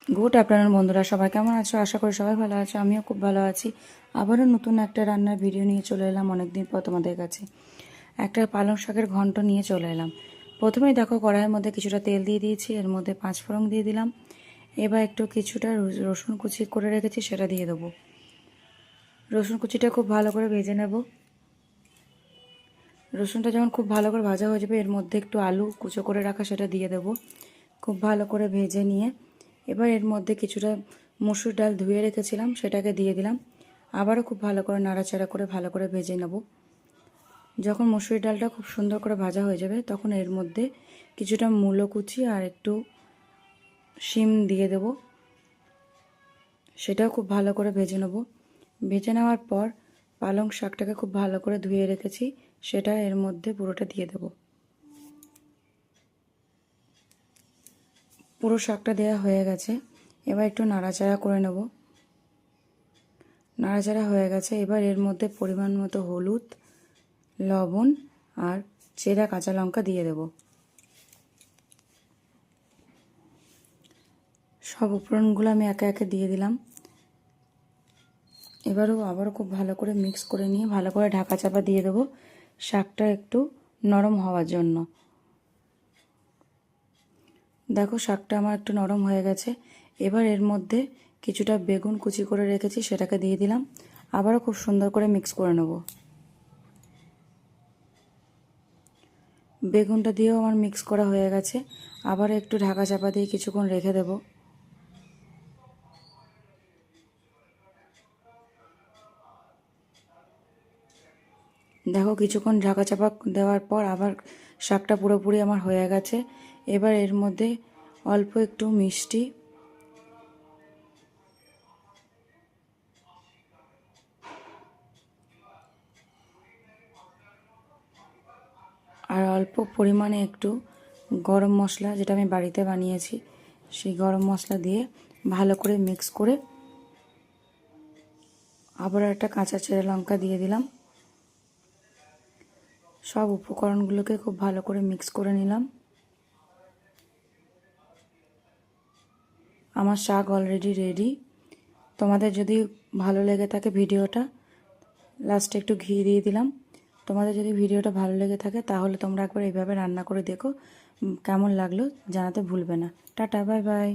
Good afternoon বন্ধুরা, সবাই কেমন আছো? আশা করি সবাই ভালো আছো। আমিও খুব ভালো আছি। আবারও নতুন একটা রান্নার ভিডিও নিয়ে চলে এলাম অনেকদিন পর তোমাদের কাছে। একটা পালং শাকের ঘন্ট নিয়ে চলে এলাম। প্রথমেই দেখো, কড়াইয়ের মধ্যে কিছুটা তেল দিয়ে দিয়েছি, এর মধ্যে 5 ফোড়ন দিয়ে দিলাম। এবার একটু কিছুটা রসুন কুচি করে রেখেছি, সেটা দিয়ে দেবো। রসুন কুচিটা খুব ভালো করে ভেজে নেব। রসুনটা যখন খুব ভালো করে ভাজা হয়ে যাবে, এর মধ্যে একটু আলু কুচো করে রাখা সেটা দিয়ে দেবো। খুব ভালো করে ভেজে নিয়ে এবার এর মধ্যে কিছুটা মসুর ডাল ধুয়ে রেখেছিলাম, সেটাকে দিয়ে দিলাম। আবারও খুব ভালো করে নাড়াচাড়া করে ভালো করে ভেজে নেব। যখন মসুর ডালটা খুব সুন্দর করে ভাজা হয়ে যাবে, তখন এর মধ্যে কিছুটা মূলো কুচি আর একটু শিম দিয়ে দেব। সেটাও খুব ভালো করে ভেজে নেব। ভেজে নেওয়ার পর পালং শাকটাকে খুব ভালো করে ধুয়ে রেখেছি, সেটা এর মধ্যে পুরোটা দিয়ে দেব। পুরো শাকটা দেওয়া হয়ে গেছে। এবার একটু নাড়াচাড়া করে নেব। নাড়াচাড়া হয়ে গেছে। এবার এর মধ্যে পরিমাণ মতো হলুদ, লবণ আর চেরা কাঁচা লঙ্কা দিয়ে দেব। সব উপকরণগুলো আমি একে একে দিয়ে দিলাম। আবারও খুব ভালো করে মিক্স করে নিয়ে ভালো করে ঢাকা চাপা দিয়ে দেবো, শাকটা একটু নরম হওয়ার জন্য। দেখো, শাকটা আমার একটু নরম হয়ে গেছে। এবার এর মধ্যে কিছুটা বেগুন কুচি করে রেখেছি, সেটাকে দিয়ে দিলাম। আবারও খুব সুন্দর করে মিক্স করে নেব। বেগুনটা দিয়েও আমার মিক্স করা হয়ে গেছে। আবার একটু ঢাকা চাপা দিয়ে কিছুক্ষণ রেখে দেব। দেখো, কিছুক্ষণ ঢাকা চাপা দেওয়ার পর আবার শাকটা পুরোপুরি আমার হয়ে গেছে। এবার এর মধ্যে অল্প একটু মিষ্টি আর অল্প পরিমাণে একটু গরম মশলা, যেটা আমি বাড়িতে বানিয়েছি, সেই গরম মশলা দিয়ে ভালো করে মিক্স করে আবার একটা কাঁচা চেরা লঙ্কা দিয়ে দিলাম। সব উপকরণগুলোকে খুব ভালো করে মিক্স করে নিলাম। আমার শাক অলরেডি রেডি। তোমাদের যদি ভালো লেগে থাকে ভিডিওটা, লাস্টে একটু ঘি দিয়ে দিলাম। তোমাদের যদি ভিডিওটা ভালো লেগে থাকে তাহলে তোমরা একবার এইভাবে রান্না করে দেখো, কেমন লাগলো জানাতে ভুলবে না। Tata, bye bye.